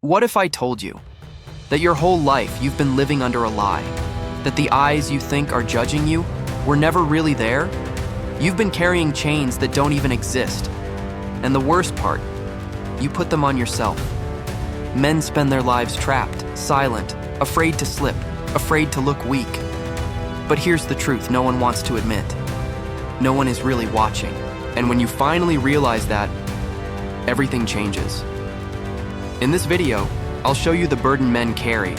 What if I told you that your whole life you've been living under a lie? That the eyes you think are judging you were never really there? You've been carrying chains that don't even exist. And the worst part, you put them on yourself. Men spend their lives trapped, silent, afraid to slip, afraid to look weak. But here's the truth no one wants to admit. No one is really watching. And when you finally realize that, everything changes. In this video, I'll show you the burden men carry,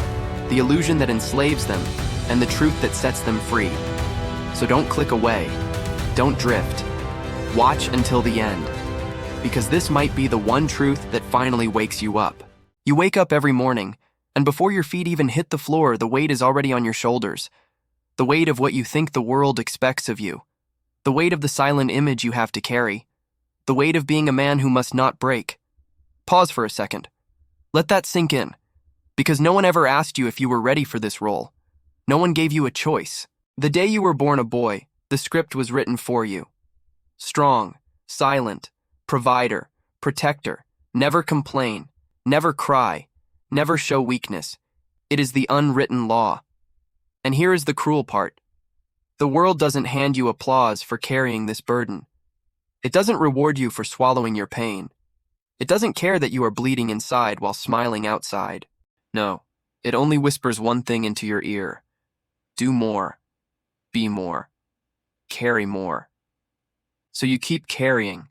the illusion that enslaves them, and the truth that sets them free. So don't click away, don't drift. Watch until the end, because this might be the one truth that finally wakes you up. You wake up every morning, and before your feet even hit the floor, the weight is already on your shoulders. The weight of what you think the world expects of you. The weight of the silent image you have to carry. The weight of being a man who must not break. Pause for a second. Let that sink in, because no one ever asked you if you were ready for this role. No one gave you a choice. The day you were born a boy, the script was written for you. Strong, silent, provider, protector, never complain, never cry, never show weakness. It is the unwritten law. And here is the cruel part. The world doesn't hand you applause for carrying this burden. It doesn't reward you for swallowing your pain. It doesn't care that you are bleeding inside while smiling outside. No, it only whispers one thing into your ear. Do more. Be more. Carry more. So you keep carrying.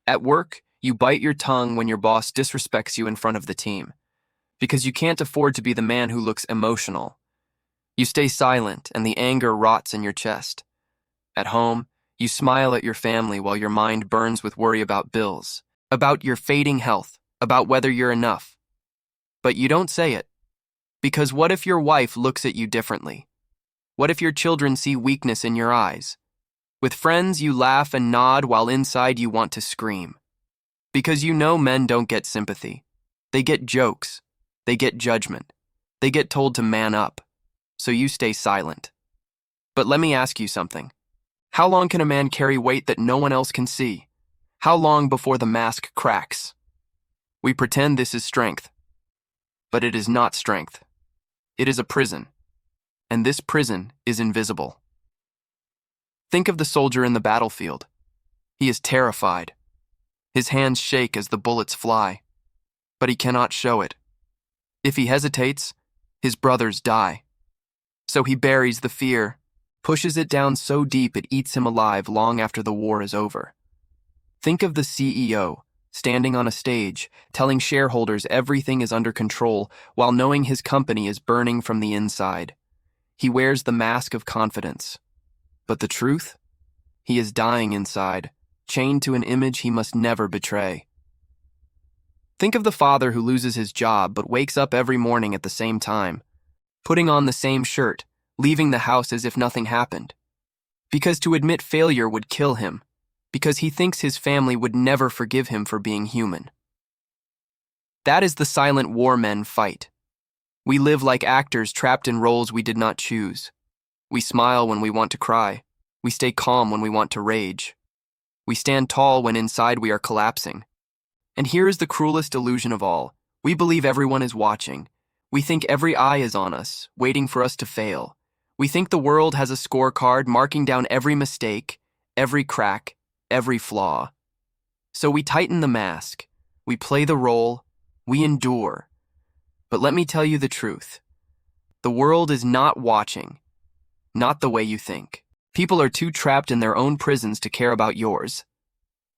At work, you bite your tongue when your boss disrespects you in front of the team, because you can't afford to be the man who looks emotional. You stay silent and the anger rots in your chest. At home, you smile at your family while your mind burns with worry about bills, about your fading health, about whether you're enough. But you don't say it, because what if your wife looks at you differently? What if your children see weakness in your eyes? With friends, you laugh and nod while inside you want to scream. Because you know men don't get sympathy. They get jokes. They get judgment. They get told to man up. So you stay silent. But let me ask you something. How long can a man carry weight that no one else can see? How long before the mask cracks? We pretend this is strength. But it is not strength. It is a prison. And this prison is invisible. Think of the soldier in the battlefield. He is terrified. His hands shake as the bullets fly. But he cannot show it. If he hesitates, his brothers die. So he buries the fear, pushes it down so deep it eats him alive long after the war is over. Think of the CEO, standing on a stage, telling shareholders everything is under control while knowing his company is burning from the inside. He wears the mask of confidence. But the truth? He is dying inside, chained to an image he must never betray. Think of the father who loses his job but wakes up every morning at the same time, putting on the same shirt, leaving the house as if nothing happened. Because to admit failure would kill him, because he thinks his family would never forgive him for being human. That is the silent war men fight. We live like actors trapped in roles we did not choose. We smile when we want to cry. We stay calm when we want to rage. We stand tall when inside we are collapsing. And here is the cruelest illusion of all. We believe everyone is watching. We think every eye is on us, waiting for us to fail. We think the world has a scorecard marking down every mistake, every crack, every flaw. So we tighten the mask, we play the role, we endure. But let me tell you the truth. The world is not watching, not the way you think. People are too trapped in their own prisons to care about yours.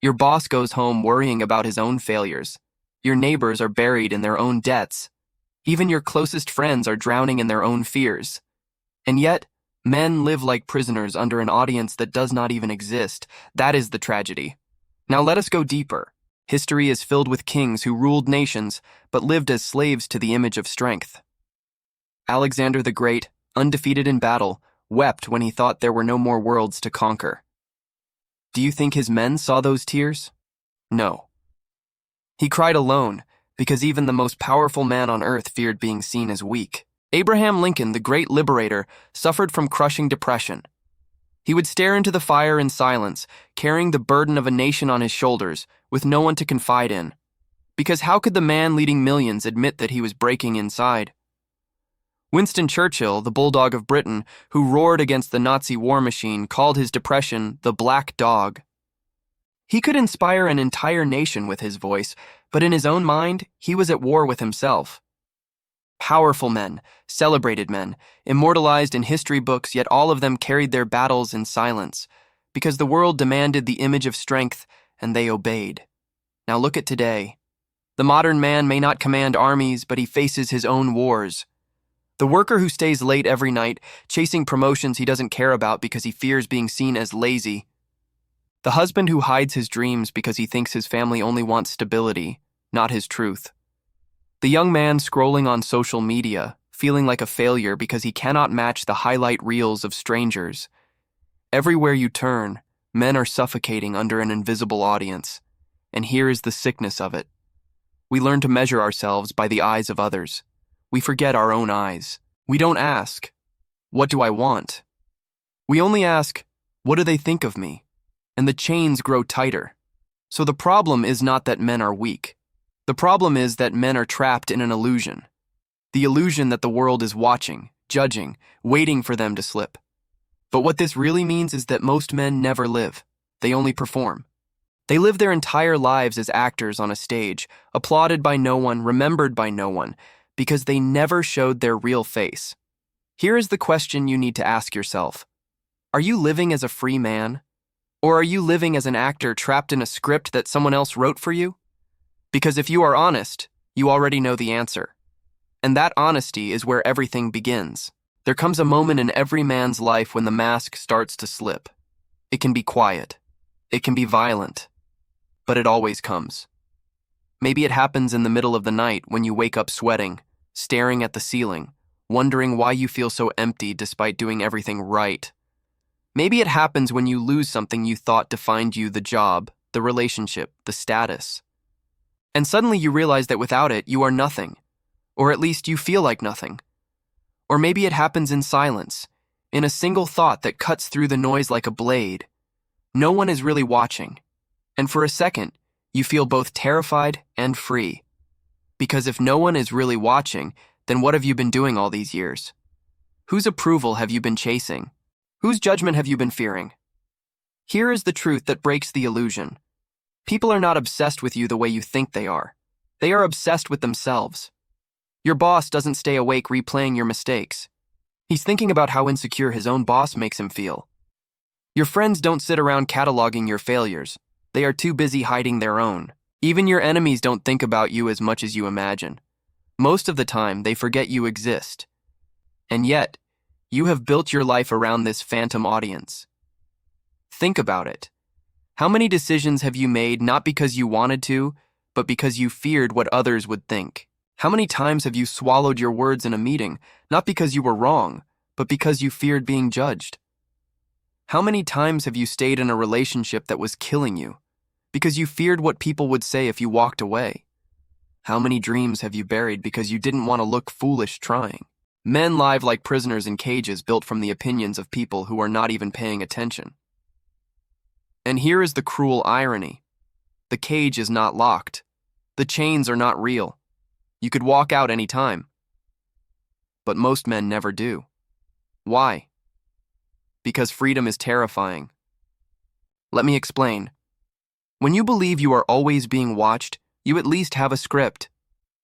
Your boss goes home worrying about his own failures. Your neighbors are buried in their own debts. Even your closest friends are drowning in their own fears. And yet, men live like prisoners under an audience that does not even exist. That is the tragedy. Now let us go deeper. History is filled with kings who ruled nations, but lived as slaves to the image of strength. Alexander the Great, undefeated in battle, wept when he thought there were no more worlds to conquer. Do you think his men saw those tears? No. He cried alone, because even the most powerful man on earth feared being seen as weak. Abraham Lincoln, the great liberator, suffered from crushing depression. He would stare into the fire in silence, carrying the burden of a nation on his shoulders, with no one to confide in. Because how could the man leading millions admit that he was breaking inside? Winston Churchill, the bulldog of Britain, who roared against the Nazi war machine, called his depression the Black Dog. He could inspire an entire nation with his voice, but in his own mind, he was at war with himself. Powerful men, celebrated men, immortalized in history books, yet all of them carried their battles in silence, because the world demanded the image of strength, and they obeyed. Now look at today. The modern man may not command armies, but he faces his own wars. The worker who stays late every night, chasing promotions he doesn't care about because he fears being seen as lazy. The husband who hides his dreams because he thinks his family only wants stability, not his truth. The young man scrolling on social media, feeling like a failure because he cannot match the highlight reels of strangers. Everywhere you turn, men are suffocating under an invisible audience, and here is the sickness of it. We learn to measure ourselves by the eyes of others. We forget our own eyes. We don't ask, "What do I want?" We only ask, "What do they think of me?" And the chains grow tighter. So the problem is not that men are weak. The problem is that men are trapped in an illusion. The illusion that the world is watching, judging, waiting for them to slip. But what this really means is that most men never live. They only perform. They live their entire lives as actors on a stage, applauded by no one, remembered by no one, because they never showed their real face. Here is the question you need to ask yourself. Are you living as a free man? Or are you living as an actor trapped in a script that someone else wrote for you? Because if you are honest, you already know the answer. And that honesty is where everything begins. There comes a moment in every man's life when the mask starts to slip. It can be quiet. It can be violent. But it always comes. Maybe it happens in the middle of the night when you wake up sweating, staring at the ceiling, wondering why you feel so empty despite doing everything right. Maybe it happens when you lose something you thought defined you, the job, the relationship, the status. And suddenly you realize that without it, you are nothing. Or at least you feel like nothing. Or maybe it happens in silence, in a single thought that cuts through the noise like a blade. No one is really watching. And for a second, you feel both terrified and free. Because if no one is really watching, then what have you been doing all these years? Whose approval have you been chasing? Whose judgment have you been fearing? Here is the truth that breaks the illusion. People are not obsessed with you the way you think they are. They are obsessed with themselves. Your boss doesn't stay awake replaying your mistakes. He's thinking about how insecure his own boss makes him feel. Your friends don't sit around cataloging your failures. They are too busy hiding their own. Even your enemies don't think about you as much as you imagine. Most of the time, they forget you exist. And yet, you have built your life around this phantom audience. Think about it. How many decisions have you made not because you wanted to, but because you feared what others would think? How many times have you swallowed your words in a meeting, not because you were wrong, but because you feared being judged? How many times have you stayed in a relationship that was killing you, because you feared what people would say if you walked away? How many dreams have you buried because you didn't want to look foolish trying? Men live like prisoners in cages built from the opinions of people who are not even paying attention. And here is the cruel irony. The cage is not locked. The chains are not real. You could walk out any time. But most men never do. Why? Because freedom is terrifying. Let me explain. When you believe you are always being watched, you at least have a script.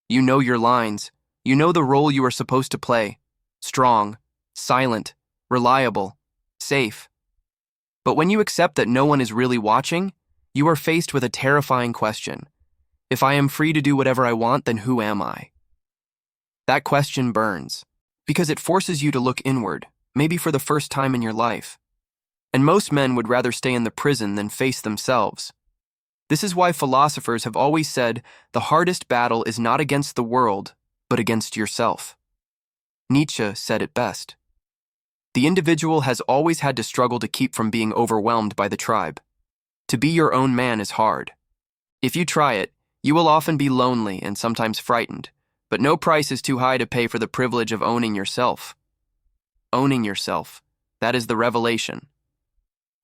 You know your lines. You know the role you are supposed to play. Strong, silent, reliable, safe. But when you accept that no one is really watching, you are faced with a terrifying question. If I am free to do whatever I want, then who am I? That question burns, because it forces you to look inward, maybe for the first time in your life. And most men would rather stay in the prison than face themselves. This is why philosophers have always said the hardest battle is not against the world, but against yourself. Nietzsche said it best. The individual has always had to struggle to keep from being overwhelmed by the tribe. To be your own man is hard. If you try it, you will often be lonely and sometimes frightened, but no price is too high to pay for the privilege of owning yourself. Owning yourself, that is the revelation.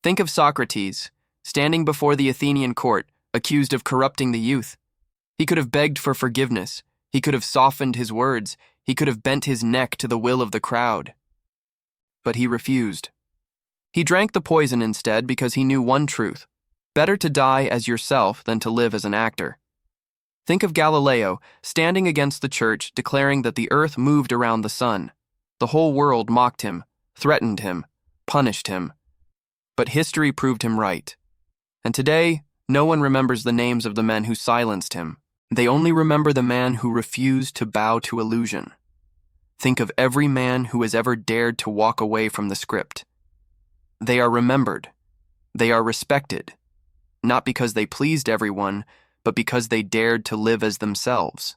Think of Socrates, standing before the Athenian court, accused of corrupting the youth. He could have begged for forgiveness. He could have softened his words. He could have bent his neck to the will of the crowd. But he refused. He drank the poison instead because he knew one truth: better to die as yourself than to live as an actor. Think of Galileo standing against the church, declaring that the earth moved around the sun. The whole world mocked him, threatened him, punished him. But history proved him right. And today, no one remembers the names of the men who silenced him. They only remember the man who refused to bow to illusion. Think of every man who has ever dared to walk away from the script. They are remembered. They are respected. Not because they pleased everyone, but because they dared to live as themselves.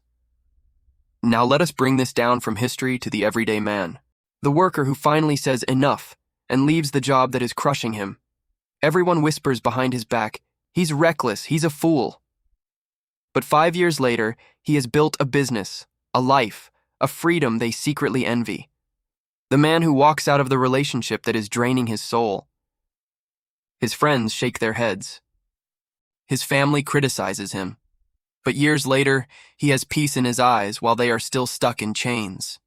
Now let us bring this down from history to the everyday man, the worker who finally says enough and leaves the job that is crushing him. Everyone whispers behind his back, "He's reckless, he's a fool." But 5 years later, he has built a business, a life, a freedom they secretly envy. The man who walks out of the relationship that is draining his soul. His friends shake their heads. His family criticizes him. But years later, he has peace in his eyes while they are still stuck in chains.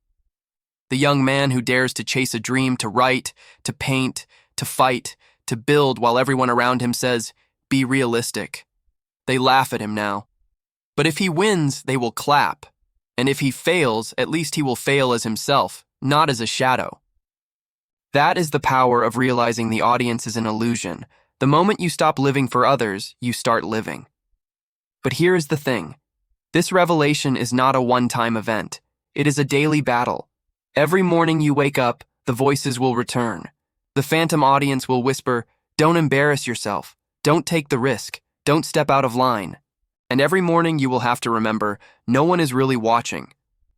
The young man who dares to chase a dream, to write, to paint, to fight, to build while everyone around him says, "Be realistic." They laugh at him now. But if he wins, they will clap. And if he fails, at least he will fail as himself, not as a shadow. That is the power of realizing the audience is an illusion. The moment you stop living for others, you start living. But here is the thing. This revelation is not a one-time event. It is a daily battle. Every morning you wake up, the voices will return. The phantom audience will whisper, "Don't embarrass yourself. Don't take the risk. Don't step out of line." And every morning you will have to remember, no one is really watching.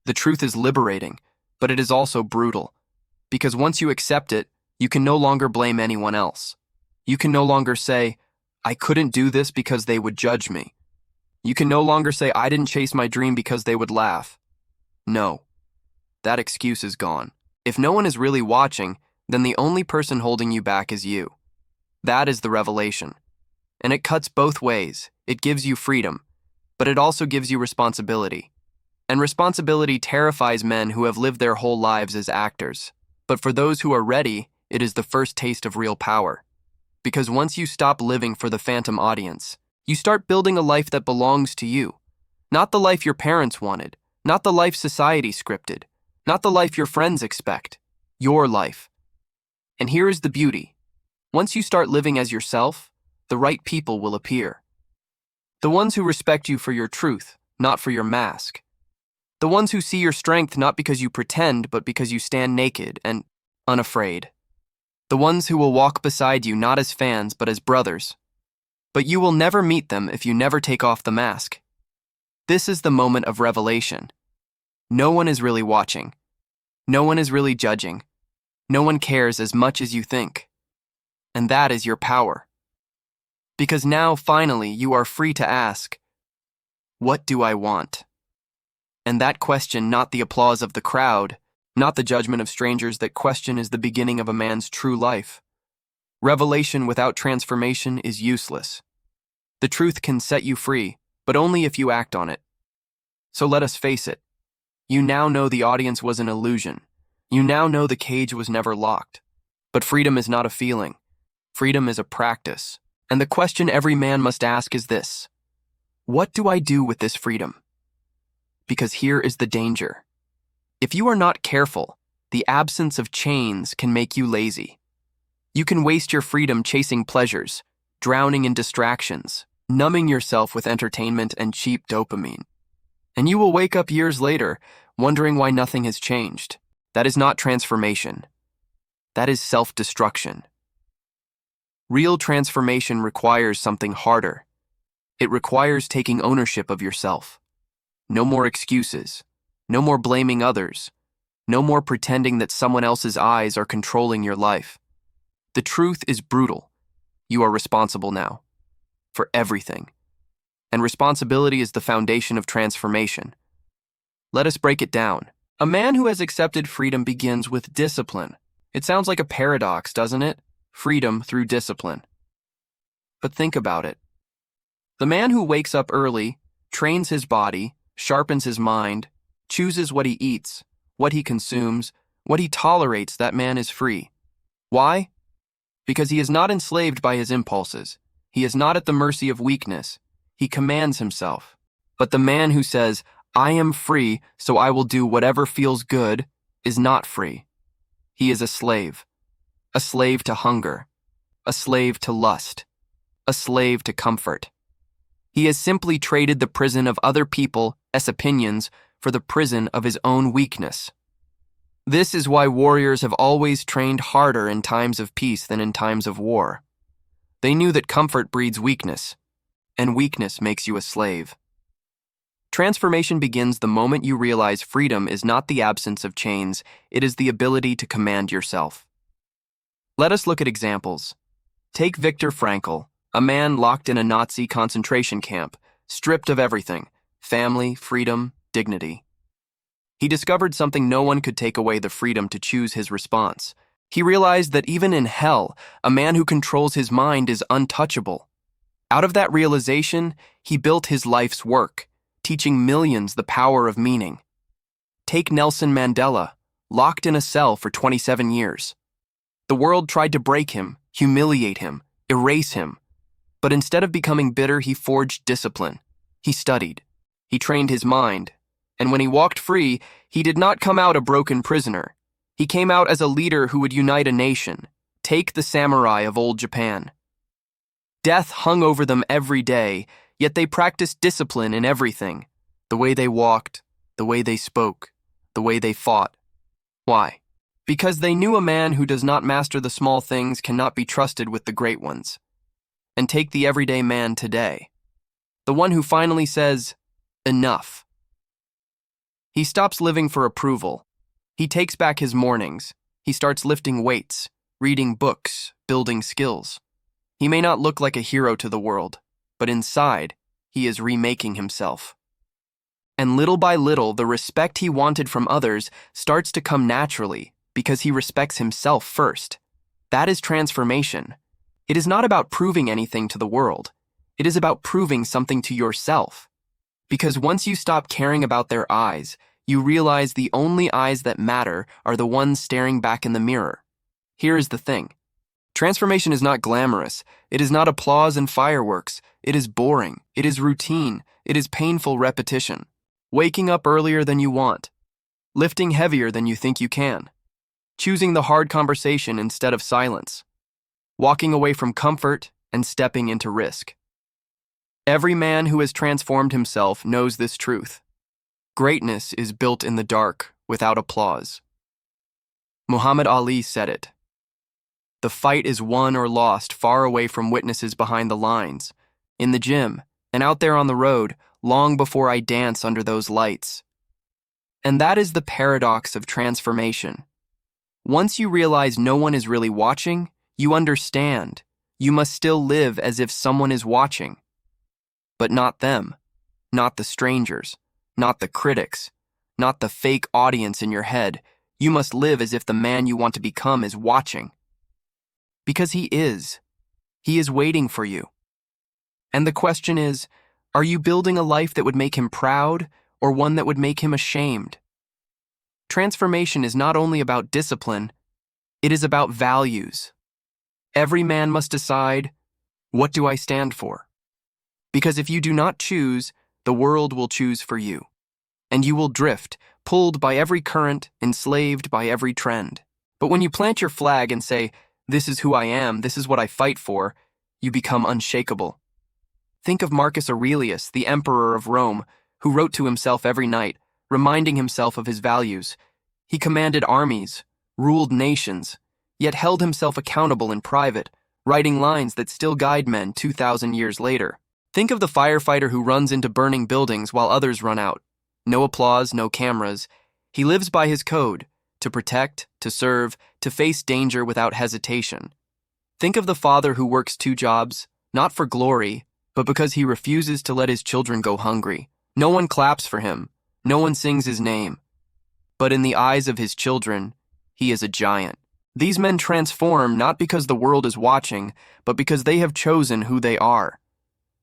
The truth is liberating, but it is also brutal. Because once you accept it, you can no longer blame anyone else. You can no longer say, "I couldn't do this because they would judge me." You can no longer say, "I didn't chase my dream because they would laugh." No, that excuse is gone. If no one is really watching, then the only person holding you back is you. That is the revelation. And it cuts both ways. It gives you freedom, but it also gives you responsibility. And responsibility terrifies men who have lived their whole lives as actors. But for those who are ready, it is the first taste of real power. Because once you stop living for the phantom audience, you start building a life that belongs to you. Not the life your parents wanted, not the life society scripted, not the life your friends expect. Your life. And here is the beauty. Once you start living as yourself, the right people will appear. The ones who respect you for your truth, not for your mask. The ones who see your strength not because you pretend, but because you stand naked and unafraid. The ones who will walk beside you not as fans, but as brothers. But you will never meet them if you never take off the mask. This is the moment of revelation. No one is really watching. No one is really judging. No one cares as much as you think. And that is your power. Because now, finally, you are free to ask, "What do I want?" And that question, not the applause of the crowd, not the judgment of strangers, that question is the beginning of a man's true life. Revelation without transformation is useless. The truth can set you free, but only if you act on it. So let us face it. You now know the audience was an illusion. You now know the cage was never locked. But freedom is not a feeling. Freedom is a practice. And the question every man must ask is this: what do I do with this freedom? Because here is the danger. If you are not careful, the absence of chains can make you lazy. You can waste your freedom chasing pleasures, drowning in distractions, numbing yourself with entertainment and cheap dopamine. And you will wake up years later, wondering why nothing has changed. That is not transformation. That is self-destruction. Real transformation requires something harder. It requires taking ownership of yourself. No more excuses. No more blaming others. No more pretending that someone else's eyes are controlling your life. The truth is brutal. You are responsible now. For everything. And responsibility is the foundation of transformation. Let us break it down. A man who has accepted freedom begins with discipline. It sounds like a paradox, doesn't it? Freedom through discipline. But think about it. The man who wakes up early, trains his body, sharpens his mind, chooses what he eats, what he consumes, what he tolerates, that man is free. Why? Because he is not enslaved by his impulses. He is not at the mercy of weakness. He commands himself. But the man who says, I am free, so I will do whatever feels good, is not free. He is a slave to hunger, a slave to lust, a slave to comfort. He has simply traded the prison of other people's opinions for the prison of his own weakness. This is why warriors have always trained harder in times of peace than in times of war. They knew that comfort breeds weakness, and weakness makes you a slave. Transformation begins the moment you realize freedom is not the absence of chains, it is the ability to command yourself. Let us look at examples. Take Viktor Frankl, a man locked in a Nazi concentration camp, stripped of everything: family, freedom, dignity. He discovered something: no one could take away the freedom to choose his response. He realized that even in hell, a man who controls his mind is untouchable. Out of that realization, he built his life's work, teaching millions the power of meaning. Take Nelson Mandela, locked in a cell for 27 years. The world tried to break him, humiliate him, erase him. But instead of becoming bitter, he forged discipline. He studied. He trained his mind. And when he walked free, he did not come out a broken prisoner. He came out as a leader who would unite a nation. Take the samurai of old Japan. Death hung over them every day, yet they practiced discipline in everything. The way they walked, the way they spoke, the way they fought. Why? Because they knew a man who does not master the small things cannot be trusted with the great ones. And take the everyday man today. The one who finally says, enough. He stops living for approval. He takes back his mornings. He starts lifting weights, reading books, building skills. He may not look like a hero to the world, but inside, he is remaking himself. And little by little, the respect he wanted from others starts to come naturally because he respects himself first. That is transformation. It is not about proving anything to the world. It is about proving something to yourself. Because once you stop caring about their eyes, you realize the only eyes that matter are the ones staring back in the mirror. Here is the thing. Transformation is not glamorous. It is not applause and fireworks. It is boring. It is routine. It is painful repetition. Waking up earlier than you want. Lifting heavier than you think you can. Choosing the hard conversation instead of silence. Walking away from comfort and stepping into risk. Every man who has transformed himself knows this truth. Greatness is built in the dark, without applause. Muhammad Ali said it. The fight is won or lost far away from witnesses behind the lines, in the gym, and out there on the road, long before I dance under those lights. And that is the paradox of transformation. Once you realize no one is really watching, you understand. You must still live as if someone is watching. But not them, not the strangers, not the critics, not the fake audience in your head. You must live as if the man you want to become is watching. Because he is. He is waiting for you. And the question is, are you building a life that would make him proud or one that would make him ashamed? Transformation is not only about discipline, it is about values. Every man must decide, what do I stand for? Because if you do not choose, the world will choose for you. And you will drift, pulled by every current, enslaved by every trend. But when you plant your flag and say, this is who I am, this is what I fight for, you become unshakable. Think of Marcus Aurelius, the emperor of Rome, who wrote to himself every night, reminding himself of his values. He commanded armies, ruled nations, yet held himself accountable in private, writing lines that still guide men 2,000 years later. Think of the firefighter who runs into burning buildings while others run out. No applause, no cameras. He lives by his code, to protect, to serve, to face danger without hesitation. Think of the father who works 2 jobs, not for glory, but because he refuses to let his children go hungry. No one claps for him. No one sings his name. But in the eyes of his children, he is a giant. These men transform not because the world is watching, but because they have chosen who they are.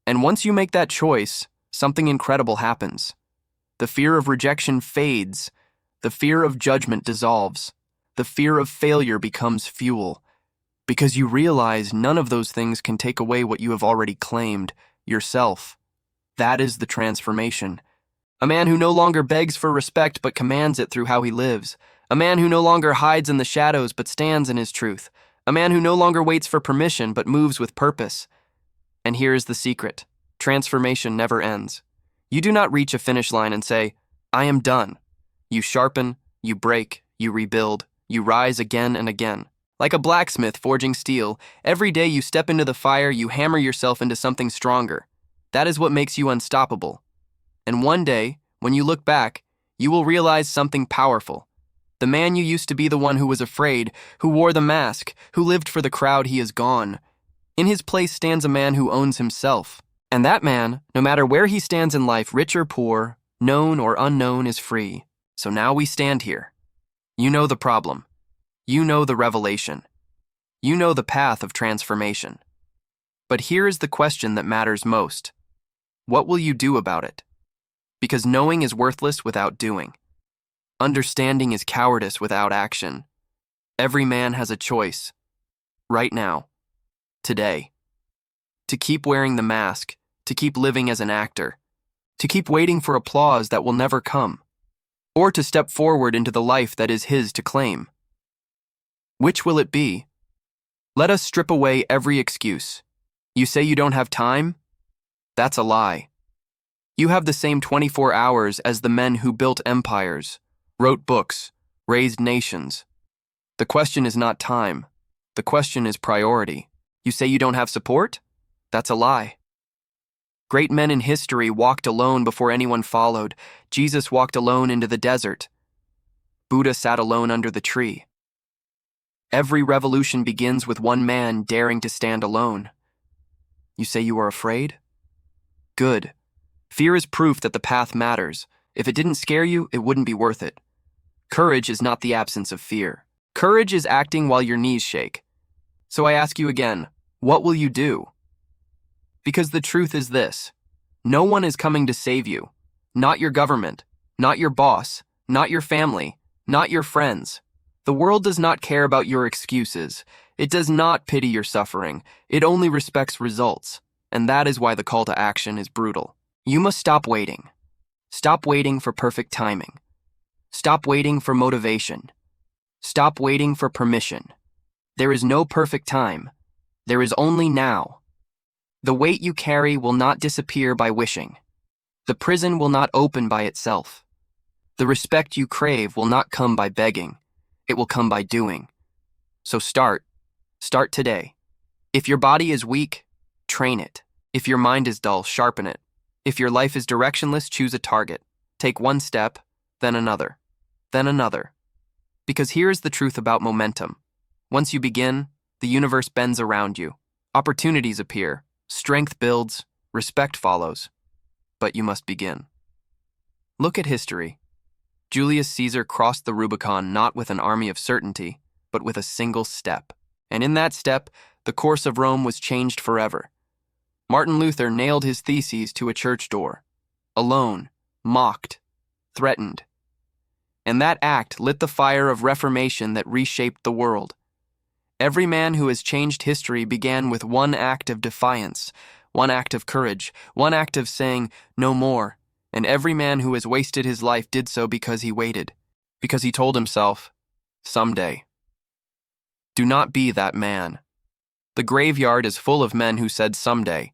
And once you make that choice, something incredible happens. The fear of rejection fades. The fear of judgment dissolves. The fear of failure becomes fuel. Because you realize none of those things can take away what you have already claimed, yourself. That is the transformation. A man who no longer begs for respect but commands it through how he lives. A man who no longer hides in the shadows but stands in his truth. A man who no longer waits for permission but moves with purpose. And here is the secret. Transformation never ends. You do not reach a finish line and say, I am done. You sharpen, you break, you rebuild, you rise again and again. Like a blacksmith forging steel, every day you step into the fire, you hammer yourself into something stronger. That is what makes you unstoppable. And one day, when you look back, you will realize something powerful. The man you used to be, the one who was afraid, who wore the mask, who lived for the crowd, he is gone. In his place stands a man who owns himself. And that man, no matter where he stands in life, rich or poor, known or unknown, is free. So now we stand here. You know the problem. You know the revelation. You know the path of transformation. But here is the question that matters most. What will you do about it? Because knowing is worthless without doing. Understanding is cowardice without action. Every man has a choice. Right now. Today. To keep wearing the mask, to keep living as an actor, to keep waiting for applause that will never come, or to step forward into the life that is his to claim. Which will it be? Let us strip away every excuse. You say you don't have time? That's a lie. You have the same 24 hours as the men who built empires, wrote books, raised nations. The question is not time. The question is priority. You say you don't have support? That's a lie. Great men in history walked alone before anyone followed. Jesus walked alone into the desert. Buddha sat alone under the tree. Every revolution begins with one man daring to stand alone. You say you are afraid? Good. Fear is proof that the path matters. If it didn't scare you, it wouldn't be worth it. Courage is not the absence of fear. Courage is acting while your knees shake. So I ask you again, what will you do? Because the truth is this. No one is coming to save you. Not your government, not your boss, not your family, not your friends. The world does not care about your excuses. It does not pity your suffering. It only respects results. And that is why the call to action is brutal. You must stop waiting. Stop waiting for perfect timing. Stop waiting for motivation. Stop waiting for permission. There is no perfect time. There is only now. The weight you carry will not disappear by wishing. The prison will not open by itself. The respect you crave will not come by begging. It will come by doing. So start. Start today. If your body is weak, train it. If your mind is dull, sharpen it. If your life is directionless, choose a target. Take one step, then another, then another. Because here is the truth about momentum. Once you begin, the universe bends around you. Opportunities appear. Strength builds. Respect follows. But you must begin. Look at history. Julius Caesar crossed the Rubicon not with an army of certainty, but with a single step. And in that step, the course of Rome was changed forever. Martin Luther nailed his theses to a church door. Alone, mocked, threatened. And that act lit the fire of reformation that reshaped the world. Every man who has changed history began with one act of defiance, one act of courage, one act of saying, no more. And every man who has wasted his life did so because he waited, because he told himself, someday. Do not be that man. The graveyard is full of men who said someday,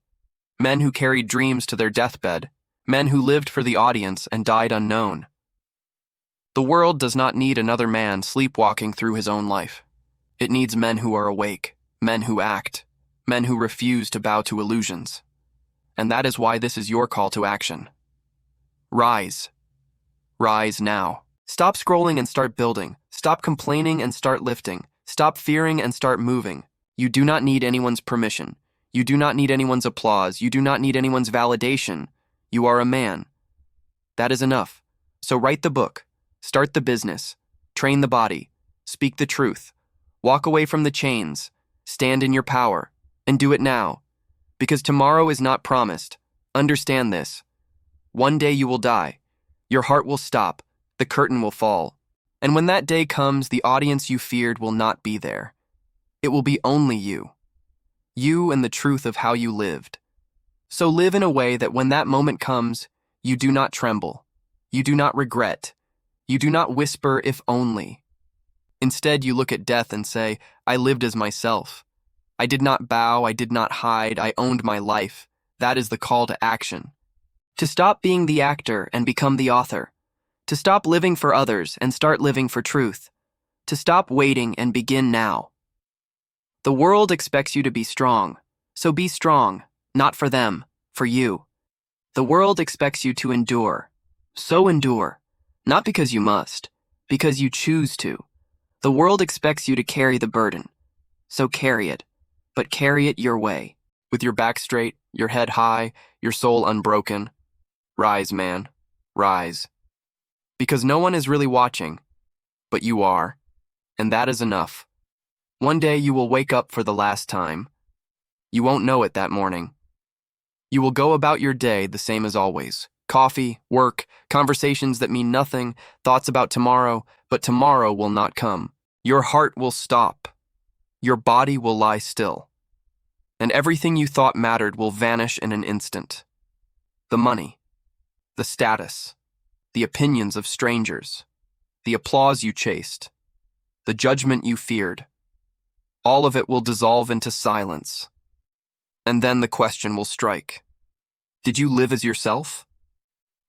men who carried dreams to their deathbed, men who lived for the audience and died unknown. The world does not need another man sleepwalking through his own life. It needs men who are awake, men who act, men who refuse to bow to illusions. And that is why this is your call to action. Rise. Rise now. Stop scrolling and start building. Stop complaining and start lifting. Stop fearing and start moving. You do not need anyone's permission. You do not need anyone's applause. You do not need anyone's validation. You are a man. That is enough. So write the book. Start the business. Train the body. Speak the truth. Walk away from the chains. Stand in your power. And do it now. Because tomorrow is not promised. Understand this. One day you will die. Your heart will stop. The curtain will fall. And when that day comes, the audience you feared will not be there. It will be only you. You and the truth of how you lived. So live in a way that when that moment comes, you do not tremble. You do not regret. You do not whisper, if only. Instead, you look at death and say, I lived as myself. I did not bow, I did not hide, I owned my life. That is the call to action. To stop being the actor and become the author. To stop living for others and start living for truth. To stop waiting and begin now. The world expects you to be strong, so be strong, not for them, for you. The world expects you to endure, so endure, not because you must, because you choose to. The world expects you to carry the burden, so carry it, but carry it your way, with your back straight, your head high, your soul unbroken. Rise, man, rise. Because no one is really watching, but you are, and that is enough. One day you will wake up for the last time. You won't know it that morning. You will go about your day the same as always. Coffee, work, conversations that mean nothing, thoughts about tomorrow, but tomorrow will not come. Your heart will stop. Your body will lie still. And everything you thought mattered will vanish in an instant. The money, the status, the opinions of strangers, the applause you chased, the judgment you feared. All of it will dissolve into silence. And then the question will strike. Did you live as yourself?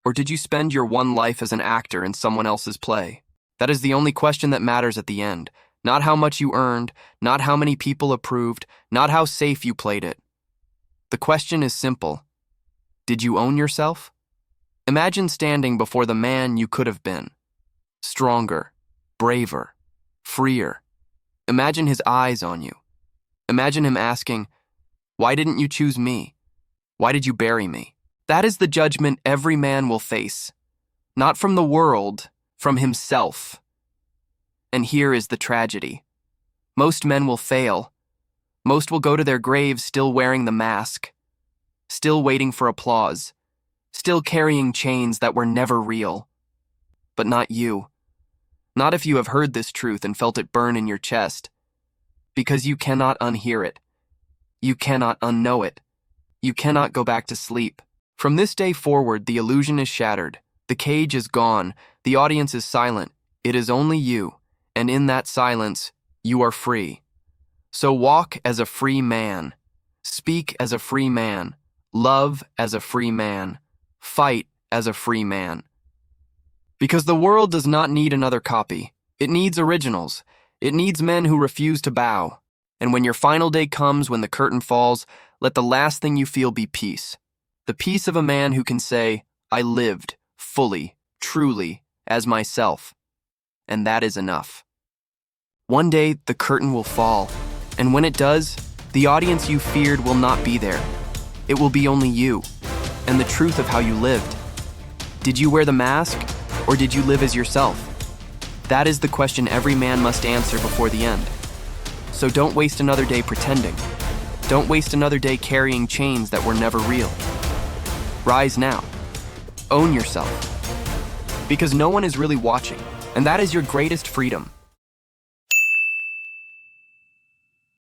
Or did you spend your one life as an actor in someone else's play? That is the only question that matters at the end. Not how much you earned, not how many people approved, not how safe you played it. The question is simple. Did you own yourself? Imagine standing before the man you could have been. Stronger, braver, freer. Imagine his eyes on you. Imagine him asking, why didn't you choose me? Why did you bury me? That is the judgment every man will face. Not from the world, from himself. And here is the tragedy. Most men will fail. Most will go to their graves still wearing the mask, still waiting for applause, still carrying chains that were never real. But not you. Not if you have heard this truth and felt it burn in your chest. Because you cannot unhear it. You cannot unknow it. You cannot go back to sleep. From this day forward, the illusion is shattered. The cage is gone. The audience is silent. It is only you. And in that silence, you are free. So walk as a free man. Speak as a free man. Love as a free man. Fight as a free man. Because the world does not need another copy. It needs originals. It needs men who refuse to bow. And when your final day comes, when the curtain falls, let the last thing you feel be peace. The peace of a man who can say, I lived, fully, truly, as myself. And that is enough. One day, the curtain will fall. And when it does, the audience you feared will not be there. It will be only you, and the truth of how you lived. Did you wear the mask, or did you live as yourself? That is the question every man must answer before the end. So don't waste another day pretending. Don't waste another day carrying chains that were never real. Rise now. Own yourself. Because no one is really watching, and that is your greatest freedom.